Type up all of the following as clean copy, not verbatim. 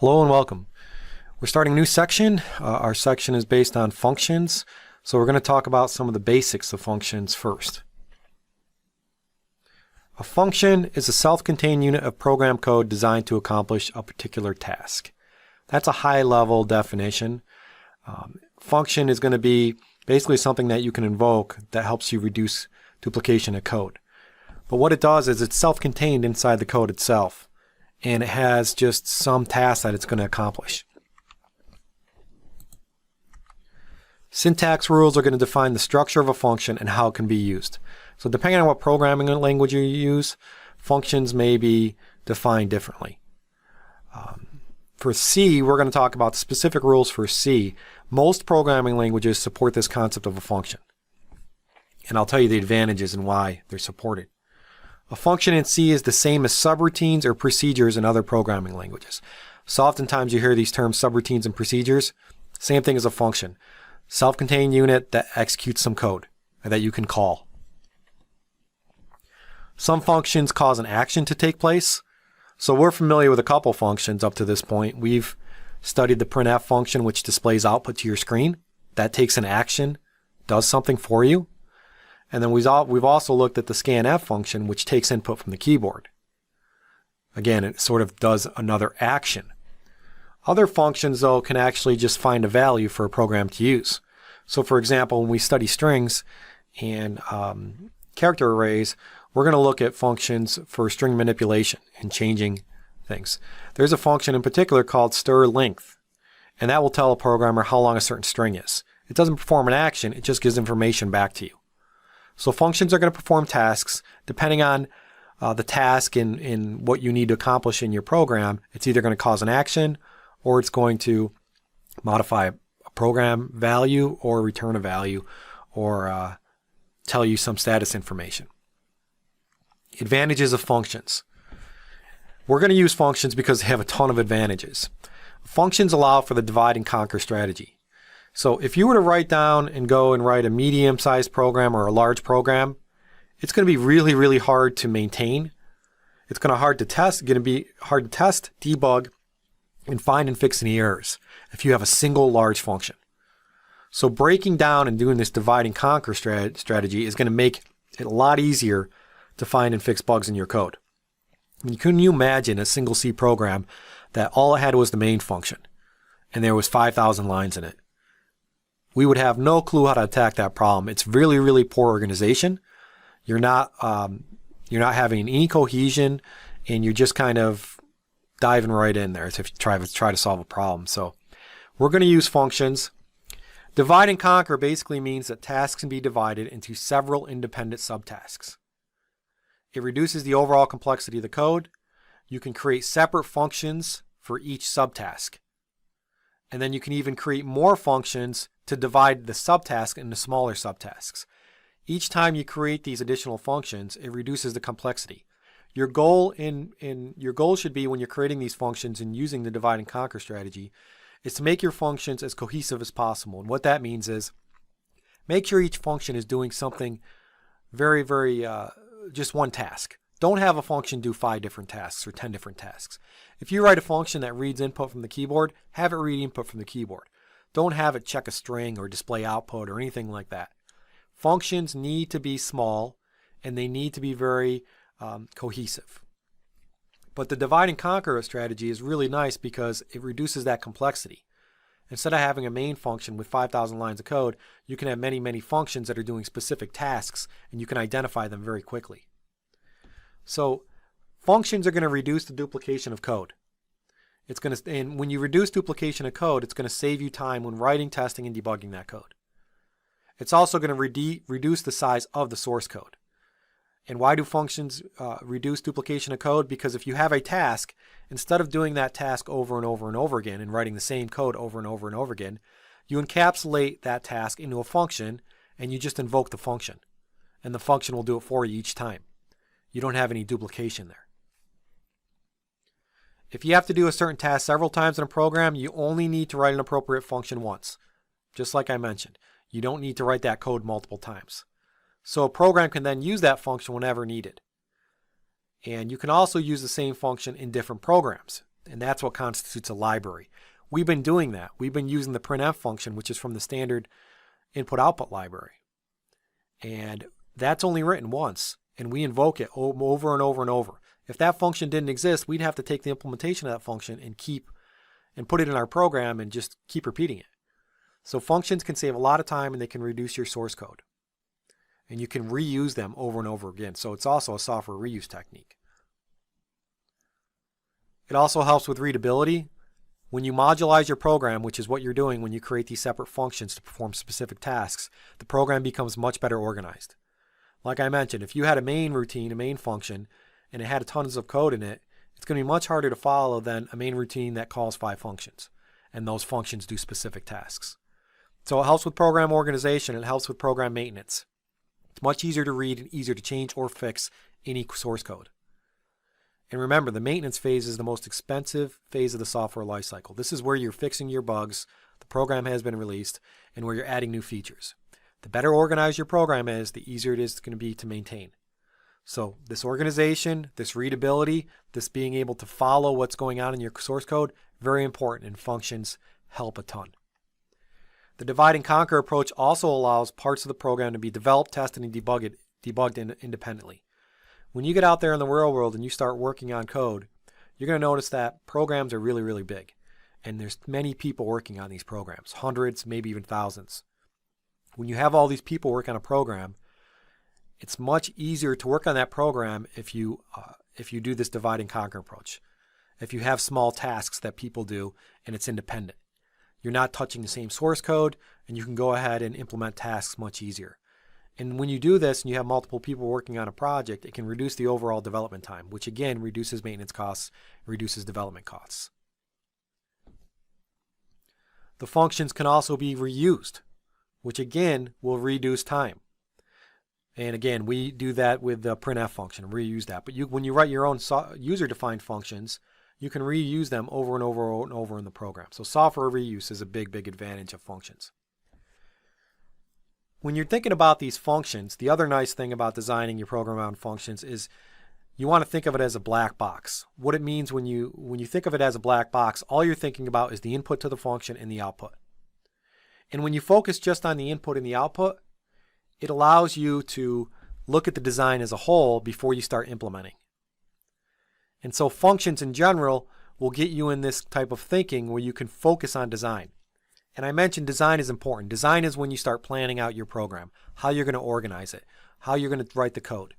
Hello and welcome. We're starting a new section. Our section is based on functions, so we're going to talk about some of the basics of functions first. A function is a self-contained unit of program code designed to accomplish a particular task. That's a high-level definition. Function is going to be basically something that you can invoke that helps you reduce duplication of code. But what it does is it's self-contained inside the code itself, and it has just some task that it's going to accomplish. Syntax rules are going to define the structure of a function and how it can be used. So depending on what programming language you use, functions may be defined differently. For C, we're going to talk about specific rules for C. Most programming languages support this concept of a function. And I'll tell you the advantages and why they're supported. A function in C is the same as subroutines or procedures in other programming languages. So oftentimes you hear these terms subroutines and procedures. Same thing as a function. Self-contained unit that executes some code that you can call. Some functions cause an action to take place. So we're familiar with a couple functions up to this point. We've studied the printf function, which displays output to your screen. That takes an action, does something for you. And then we've also looked at the scanf function, which takes input from the keyboard. Again, it sort of does another action. Other functions, though, can actually just find a value for a program to use. So for example, when we study strings and character arrays, we're going to look at functions for string manipulation and changing things. There's a function in particular called stir length, and that will tell a programmer how long a certain string is. It doesn't perform an action, it just gives information back to you. So functions are going to perform tasks depending on the task and what you need to accomplish in your program. It's either going to cause an action or it's going to modify a program value or return a value or tell you some status information. Advantages of functions. We're going to use functions because they have a ton of advantages. Functions allow for the divide and conquer strategy. So if you were to write down and go and write a medium-sized program or a large program, it's going to be really, really hard to maintain. It's going to be hard to test, debug, and find and fix any errors if you have a single large function. So breaking down and doing this divide and conquer strategy is going to make it a lot easier to find and fix bugs in your code. I mean, couldn't you imagine a single C program that all it had was the main function and there was 5,000 lines in it? We would have no clue how to attack that problem. It's really, really poor organization. You're not having any cohesion, and you're just kind of diving right in there to try to solve a problem. So we're going to use functions. Divide and conquer basically means that tasks can be divided into several independent subtasks. It reduces the overall complexity of the code. You can create separate functions for each subtask. And then you can even create more functions to divide the subtask into smaller subtasks. Each time you create these additional functions, it reduces the complexity. Your goal should be when you're creating these functions and using the divide and conquer strategy is to make your functions as cohesive as possible. And what that means is make sure each function is doing something very, very, just one task. Don't have a function do 5 different tasks or 10 different tasks. If you write a function that reads input from the keyboard, have it read input from the keyboard. Don't have it check a string or display output or anything like that. Functions need to be small and they need to be very cohesive. But the divide and conquer strategy is really nice because it reduces that complexity. Instead of having a main function with 5,000 lines of code, you can have many, many functions that are doing specific tasks and you can identify them very quickly. So functions are going to reduce the duplication of code. And when you reduce duplication of code, it's going to save you time when writing, testing, and debugging that code. It's also going to reduce the size of the source code. And why do functions reduce duplication of code? Because if you have a task, instead of doing that task over and over and over again and writing the same code over and over and over again, you encapsulate that task into a function and you just invoke the function. And the function will do it for you each time. You don't have any duplication there. If you have to do a certain task several times in a program, you only need to write an appropriate function once. Just like I mentioned, you don't need to write that code multiple times. So a program can then use that function whenever needed. And you can also use the same function in different programs. And that's what constitutes a library. We've been doing that. We've been using the printf function, which is from the standard input-output library. And that's only written once, and we invoke it over and over and over. If that function didn't exist, we'd have to take the implementation of that function and put it in our program and just keep repeating it. So functions can save a lot of time, and they can reduce your source code. And you can reuse them over and over again. So it's also a software reuse technique. It also helps with readability. When you modularize your program, which is what you're doing when you create these separate functions to perform specific tasks, the program becomes much better organized. Like I mentioned, if you had a main routine, a main function, and it had tons of code in it, it's going to be much harder to follow than a main routine that calls 5 functions, and those functions do specific tasks. So it helps with program organization. It helps with program maintenance. It's much easier to read and easier to change or fix any source code. And remember, the maintenance phase is the most expensive phase of the software lifecycle. This is where you're fixing your bugs, the program has been released, and where you're adding new features. The better organized your program is, the easier it is going to be to maintain. So this organization, this readability, this being able to follow what's going on in your source code, very important, and functions help a ton. The divide and conquer approach also allows parts of the program to be developed, tested, and debugged independently. When you get out there in the real world and you start working on code, you're going to notice that programs are really, really big. And there's many people working on these programs, hundreds, maybe even thousands. When you have all these people work on a program, it's much easier to work on that program if you do this divide and conquer approach. If you have small tasks that people do and it's independent. You're not touching the same source code, and you can go ahead and implement tasks much easier. And when you do this and you have multiple people working on a project, it can reduce the overall development time, which again reduces maintenance costs, reduces development costs. The functions can also be reused, which again will reduce time. And again, we do that with the printf function, reuse that. But when you write your own user-defined functions, you can reuse them over and over and over in the program. So software reuse is a big, big advantage of functions. When you're thinking about these functions, the other nice thing about designing your program around functions is you want to think of it as a black box. What it means when you think of it as a black box, all you're thinking about is the input to the function and the output. And when you focus just on the input and the output, it allows you to look at the design as a whole before you start implementing. And so functions in general will get you in this type of thinking where you can focus on design. And I mentioned design is important. Design is when you start planning out your program, how you're going to organize it, how you're going to write the code.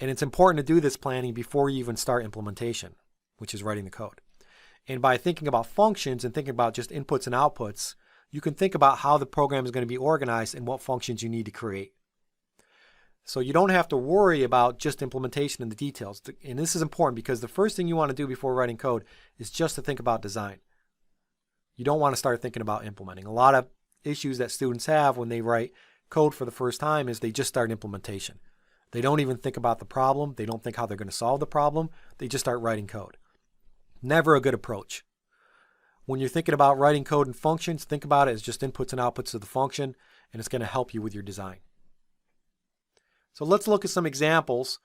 And it's important to do this planning before you even start implementation, which is writing the code. And by thinking about functions and thinking about just inputs and outputs, you can think about how the program is going to be organized and what functions you need to create. So you don't have to worry about just implementation and the details. And this is important because the first thing you want to do before writing code is just to think about design. You don't want to start thinking about implementing. A lot of issues that students have when they write code for the first time is they just start implementation. They don't even think about the problem. They don't think how they're going to solve the problem. They just start writing code. Never a good approach. When you're thinking about writing code and functions, think about it as just inputs and outputs of the function, and it's going to help you with your design. So let's look at some examples.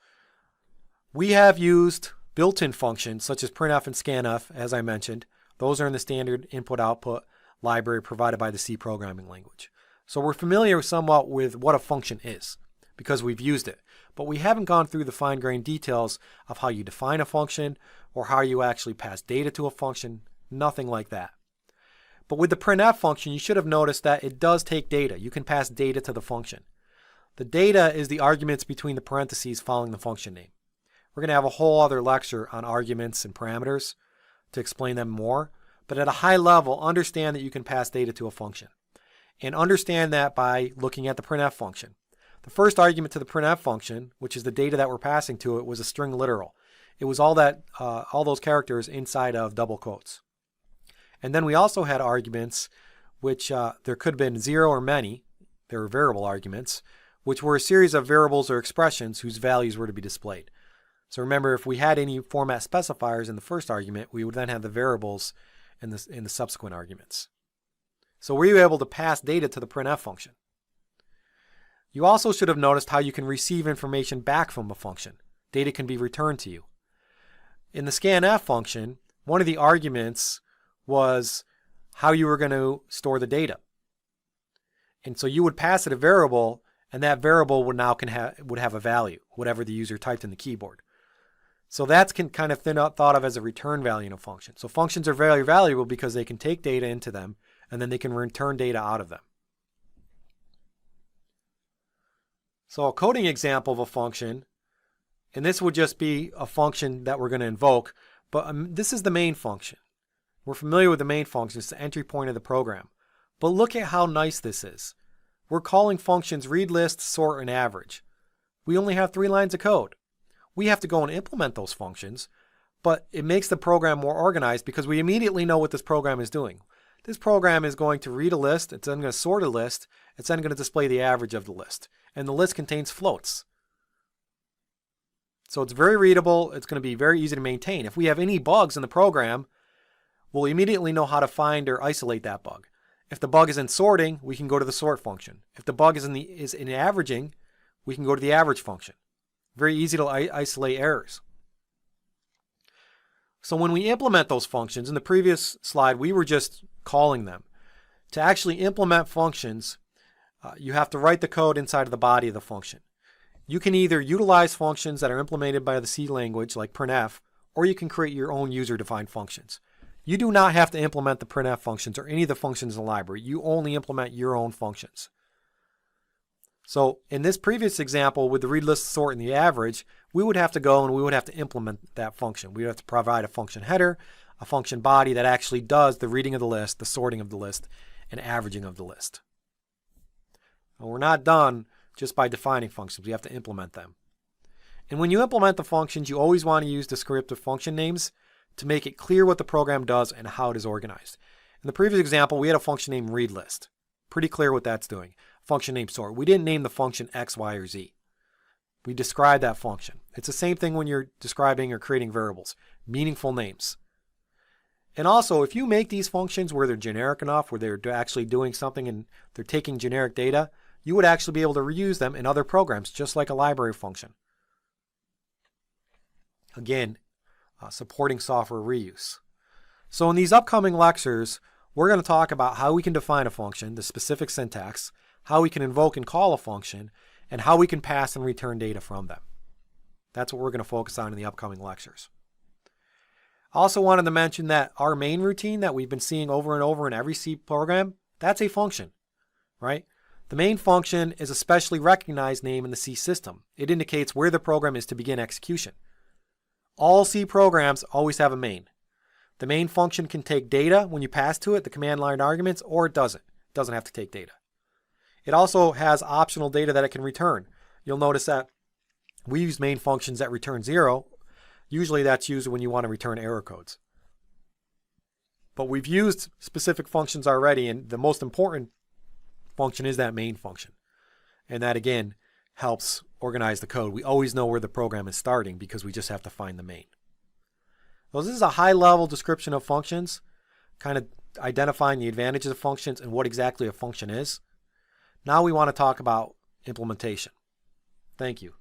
We have used built-in functions such as printf and scanf, as I mentioned. Those are in the standard input-output library provided by the C programming language. So we're familiar somewhat with what a function is because we've used it. But we haven't gone through the fine-grained details of how you define a function or how you actually pass data to a function, nothing like that. But with the printf function, you should have noticed that it does take data. You can pass data to the function. The data is the arguments between the parentheses following the function name. We're going to have a whole other lecture on arguments and parameters to explain them more, but at a high level, understand that you can pass data to a function. And understand that by looking at the printf function. The first argument to the printf function, which is the data that we're passing to it, was a string literal. It was all those characters inside of double quotes. And then we also had arguments, which there could have been 0 or many. They were variable arguments, which were a series of variables or expressions whose values were to be displayed. So remember, if we had any format specifiers in the first argument, we would then have the variables in the subsequent arguments. So we were able to pass data to the printf function. You also should have noticed how you can receive information back from a function. Data can be returned to you. In the scanf function, one of the arguments was how you were going to store the data. And so you would pass it a variable, and that variable would have a value, whatever the user typed in the keyboard. So that's kind of thought of as a return value in a function. So functions are very valuable because they can take data into them, and then they can return data out of them. So a coding example of a function, and this would just be a function that we're going to invoke, but this is the main function. We're familiar with the main function. It's the entry point of the program. But look at how nice this is. We're calling functions read, list, sort, and average. We only have 3 lines of code. We have to go and implement those functions, but it makes the program more organized because we immediately know what this program is doing. This program is going to read a list, it's then going to sort a list, it's then going to display the average of the list. And the list contains floats. So it's very readable, it's going to be very easy to maintain. If we have any bugs in the program, we'll immediately know how to find or isolate that bug. If the bug is in sorting, we can go to the sort function. If the bug is in averaging, we can go to the average function. Very easy to isolate errors. So when we implement those functions, in the previous slide, we were just calling them. To actually implement functions, you have to write the code inside of the body of the function. You can either utilize functions that are implemented by the C language, like printf, or you can create your own user-defined functions. You do not have to implement the printf functions or any of the functions in the library. You only implement your own functions. So in this previous example with the read, list, sort, and the average, we would have to go and we would have to implement that function. We would have to provide a function header, a function body that actually does the reading of the list, the sorting of the list, and averaging of the list. And we're not done just by defining functions. We have to implement them. And when you implement the functions, you always want to use descriptive function names to make it clear what the program does and how it is organized. In the previous example, we had a function named readList. Pretty clear what that's doing. Function named sort. We didn't name the function X, Y, or Z. We described that function. It's the same thing when you're describing or creating variables. Meaningful names. And also, if you make these functions where they're generic enough, where they're actually doing something and they're taking generic data, you would actually be able to reuse them in other programs, just like a library function. Again, supporting software reuse. So in these upcoming lectures, we're going to talk about how we can define a function, the specific syntax, how we can invoke and call a function, and how we can pass and return data from them. That's what we're going to focus on in the upcoming lectures. I also wanted to mention that our main routine that we've been seeing over and over in every C program, that's a function, right? The main function is a specially recognized name in the C system. It indicates where the program is to begin execution. All C programs always have a main. The main function can take data when you pass to it, the command line arguments, or it doesn't. It doesn't have to take data. It also has optional data that it can return. You'll notice that we use main functions that return 0. Usually that's used when you want to return error codes. But we've used specific functions already, and the most important function is that main function. And that, again, helps organize the code. We always know where the program is starting because we just have to find the main. So this is a high-level description of functions, kind of identifying the advantages of functions and what exactly a function is. Now we want to talk about implementation. Thank you.